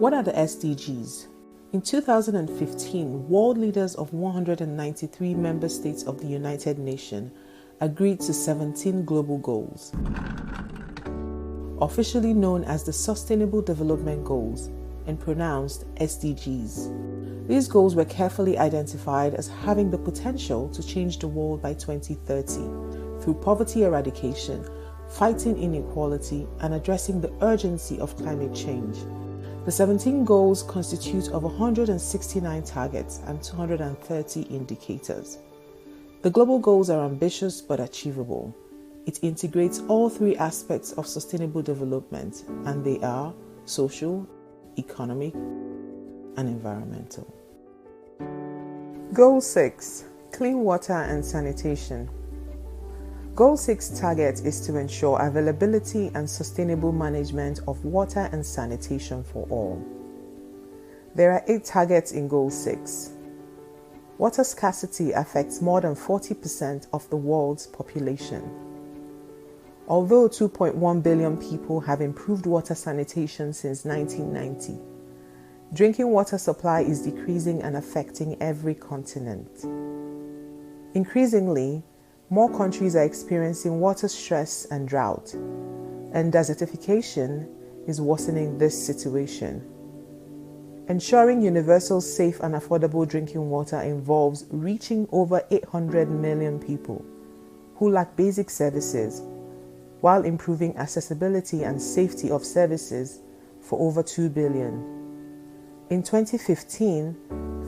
What are the SDGs? In 2015, world leaders of 193 member states of the United Nations agreed to 17 global goals, officially known as the Sustainable Development Goals and pronounced SDGs. These goals were carefully identified as having the potential to change the world by 2030 through poverty eradication, fighting inequality, and addressing the urgency of climate change. The 17 goals constitute of 169 targets and 230 indicators. The global goals are ambitious but achievable. It integrates all three aspects of sustainable development, and they are social, economic, and environmental. Goal 6: Clean water and sanitation. Goal 6 target is to ensure availability and sustainable management of water and sanitation for all. There are 8 targets in Goal 6. Water scarcity affects more than 40% of the world's population. Although 2.1 billion people have improved water sanitation since 1990, drinking water supply is decreasing and affecting every continent. Increasingly, more countries are experiencing water stress and drought, and desertification is worsening this situation. Ensuring universal, safe, and affordable drinking water involves reaching over 800 million people who lack basic services, while improving accessibility and safety of services for over 2 billion. In 2015,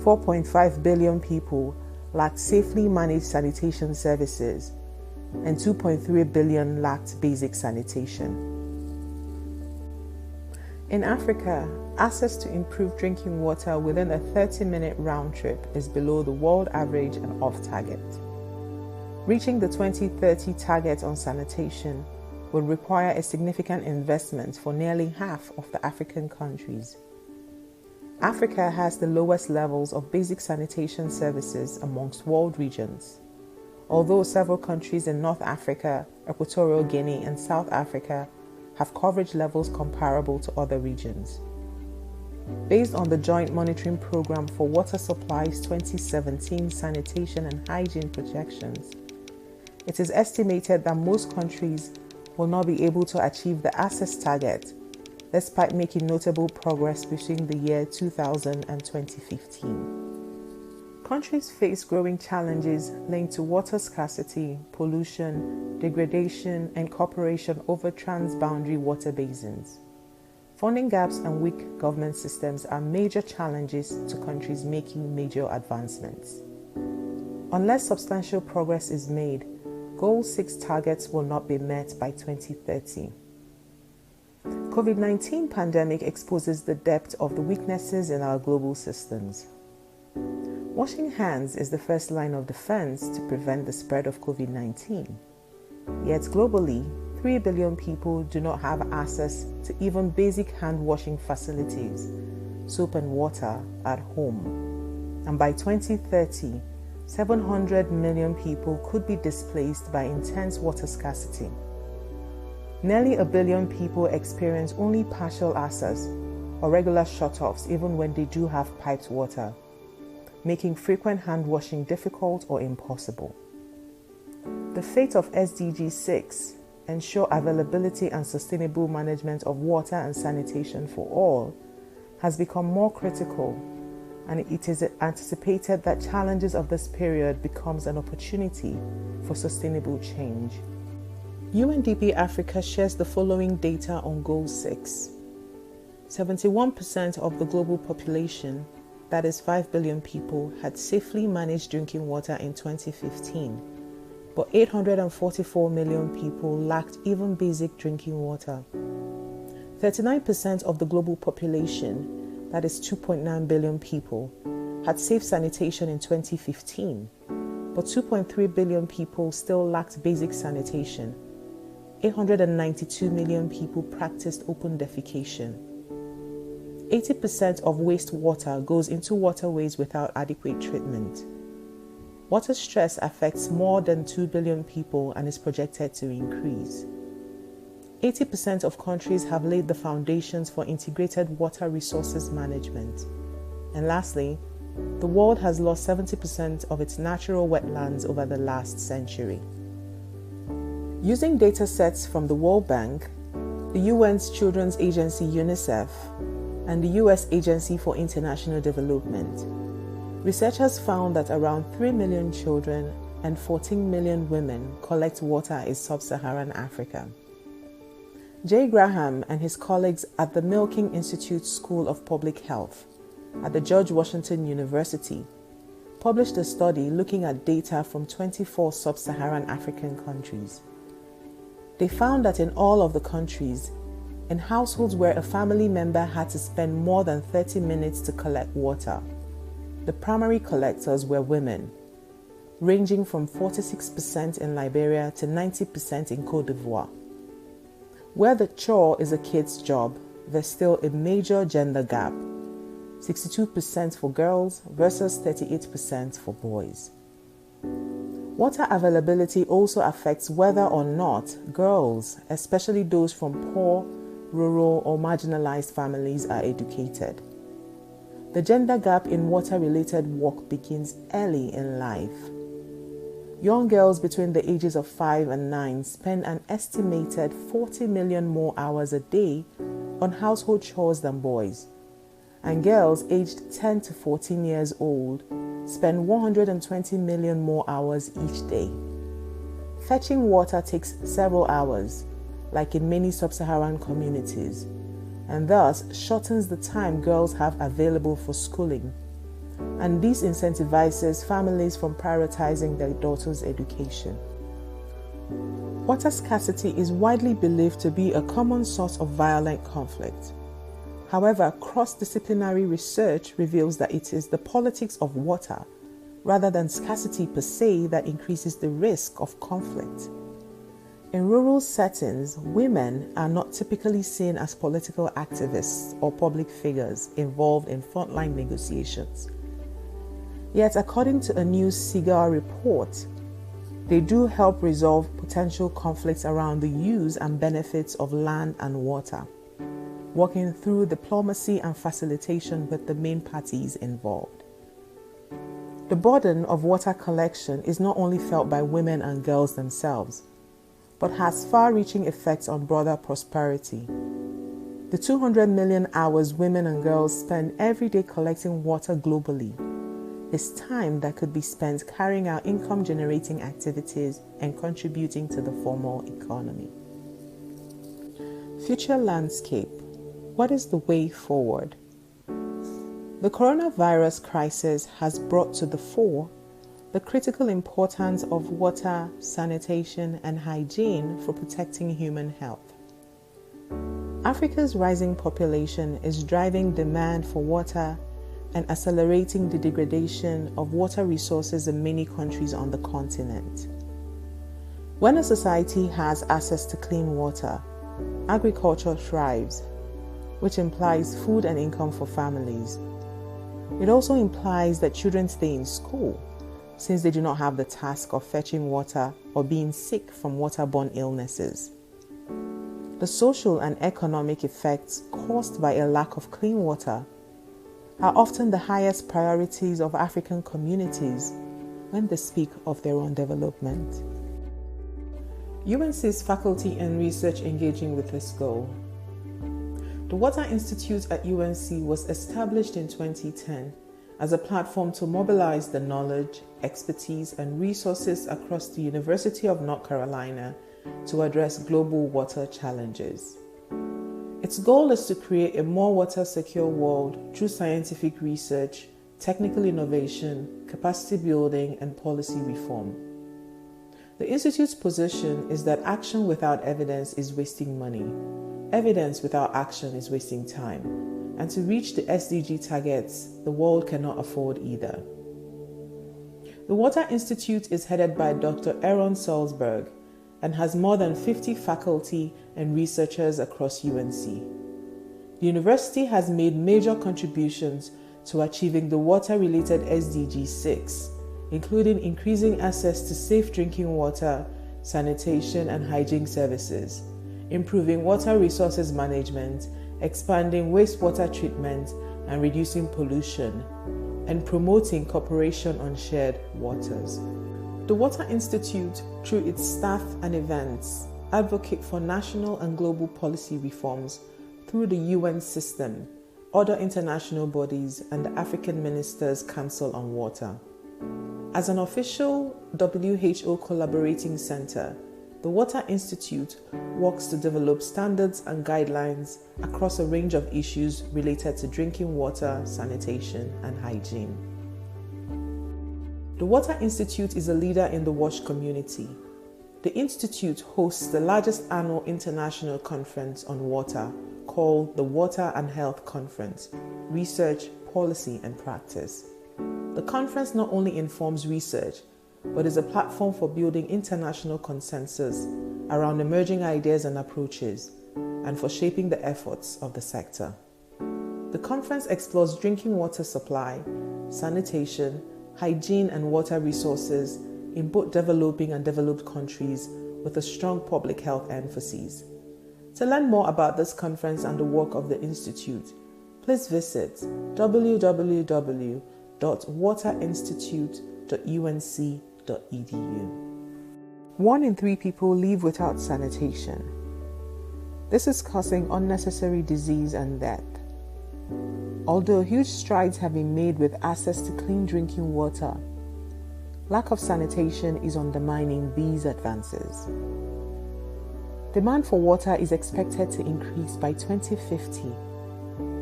4.5 billion people lacked safely managed sanitation services, and 2.3 billion lacked basic sanitation. In Africa, access to improved drinking water within a 30-minute round trip is below the world average and off target. Reaching the 2030 target on sanitation would require a significant investment for nearly half of the African countries. Africa has the lowest levels of basic sanitation services amongst world regions, although several countries in North Africa, Equatorial Guinea, and South Africa have coverage levels comparable to other regions. Based on the Joint Monitoring Program for Water Supplies 2017 Sanitation and Hygiene Projections, it is estimated that most countries will not be able to achieve the access target despite making notable progress between the year 2000 and 2015. Countries face growing challenges linked to water scarcity, pollution, degradation, and cooperation over transboundary water basins. Funding gaps and weak government systems are major challenges to countries making major advancements. Unless substantial progress is made, Goal 6 targets will not be met by 2030. COVID-19 pandemic exposes the depth of the weaknesses in our global systems. Washing hands is the first line of defense to prevent the spread of COVID-19. Yet globally, 3 billion people do not have access to even basic hand washing facilities, soap and water, at home. And by 2030, 700 million people could be displaced by intense water scarcity. Nearly 1 billion people experience only partial access or regular shutoffs even when they do have piped water, making frequent hand washing difficult or impossible. The fate of SDG 6, ensure availability and sustainable management of water and sanitation for all, has become more critical, and it is anticipated that challenges of this period becomes an opportunity for sustainable change. UNDP Africa shares the following data on Goal 6. 71% of the global population, that is 5 billion people, had safely managed drinking water in 2015, but 844 million people lacked even basic drinking water. 39% of the global population, that is 2.9 billion people, had safe sanitation in 2015, but 2.3 billion people still lacked basic sanitation. 892 million people practiced open defecation. 80% of wastewater goes into waterways without adequate treatment. Water stress affects more than 2 billion people and is projected to increase. 80% of countries have laid the foundations for integrated water resources management. And lastly, the world has lost 70% of its natural wetlands over the last century. Using data sets from the World Bank, the UN's Children's Agency UNICEF, and the US Agency for International Development, researchers found that around 3 million children and 14 million women collect water in sub-Saharan Africa. Jay Graham and his colleagues at the Milken Institute School of Public Health at the George Washington University published a study looking at data from 24 sub-Saharan African countries. They found that in all of the countries, in households where a family member had to spend more than 30 minutes to collect water, the primary collectors were women, ranging from 46% in Liberia to 90% in Côte d'Ivoire. Where the chore is a kid's job, there's still a major gender gap, 62% for girls versus 38% for boys. Water availability also affects whether or not girls, especially those from poor, rural, or marginalized families, are educated. The gender gap in water-related work begins early in life. Young girls between the ages of 5 and 9 spend an estimated 40 million more hours a day on household chores than boys, and girls aged 10 to 14 years old spend 120 million more hours each day. Fetching water takes several hours, like in many sub-Saharan communities, and thus shortens the time girls have available for schooling, and this incentivizes families from prioritizing their daughters' education. Water scarcity is widely believed to be a common source of violent conflict. However, cross-disciplinary research reveals that it is the politics of water, rather than scarcity per se, that increases the risk of conflict. In rural settings, women are not typically seen as political activists or public figures involved in frontline negotiations. Yet, according to a new Seagull report, they do help resolve potential conflicts around the use and benefits of land and water, working through diplomacy and facilitation with the main parties involved. The burden of water collection is not only felt by women and girls themselves, but has far-reaching effects on broader prosperity. The 200 million hours women and girls spend every day collecting water globally is time that could be spent carrying out income-generating activities and contributing to the formal economy. Future landscape. What is the way forward? The coronavirus crisis has brought to the fore the critical importance of water, sanitation, and hygiene for protecting human health. Africa's rising population is driving demand for water and accelerating the degradation of water resources in many countries on the continent. When a society has access to clean water, agriculture thrives, which implies food and income for families. It also implies that children stay in school, since they do not have the task of fetching water or being sick from waterborne illnesses. The social and economic effects caused by a lack of clean water are often the highest priorities of African communities when they speak of their own development. UNC's faculty and research engaging with this goal. The Water Institute at UNC was established in 2010 as a platform to mobilize the knowledge, expertise, and resources across the University of North Carolina to address global water challenges. Its goal is to create a more water-secure world through scientific research, technical innovation, capacity building, and policy reform. The Institute's position is that action without evidence is wasting money. Evidence without action is wasting time, and to reach the SDG targets, the world cannot afford either. The Water Institute is headed by Dr. Aaron Salzberg and has more than 50 faculty and researchers across UNC. The university has made major contributions to achieving the water-related SDG 6, including increasing access to safe drinking water, sanitation, and hygiene services, improving water resources management, expanding wastewater treatment and reducing pollution, and promoting cooperation on shared waters. The Water Institute, through its staff and events, advocate for national and global policy reforms through the UN system, other international bodies, and the African Ministers' Council on Water. As an official WHO collaborating center, the Water Institute works to develop standards and guidelines across a range of issues related to drinking water, sanitation, and hygiene. The Water Institute is a leader in the WASH community. The Institute hosts the largest annual international conference on water called the Water and Health Conference, Research, Policy and Practice. The conference not only informs research, but is a platform for building international consensus around emerging ideas and approaches, and for shaping the efforts of the sector. The conference explores drinking water supply, sanitation, hygiene and water resources in both developing and developed countries with a strong public health emphasis. To learn more about this conference and the work of the Institute, please visit www.waterinstitute.unc.edu. 1 in 3 people live without sanitation. This is causing unnecessary disease and death. Although huge strides have been made with access to clean drinking water, lack of sanitation is undermining these advances. Demand for water is expected to increase by 2050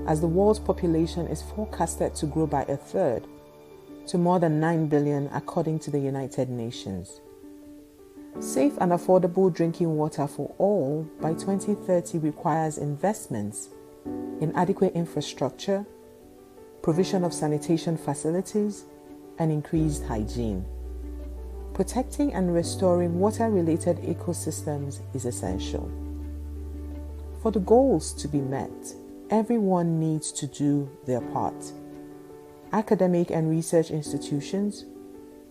as the world's population is forecasted to grow by 1/3 to more than 9 billion according to the United Nations. Safe and affordable drinking water for all by 2030 requires investments in adequate infrastructure, provision of sanitation facilities, and increased hygiene. Protecting and restoring water-related ecosystems is essential. For the goals to be met, everyone needs to do their part. Academic and research institutions,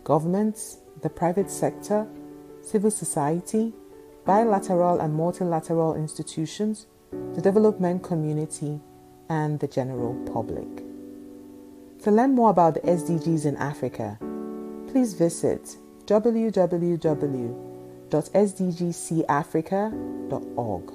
governments, the private sector, civil society, bilateral and multilateral institutions, the development community, and the general public. To learn more about the SDGs in Africa, please visit www.sdgcafrica.org.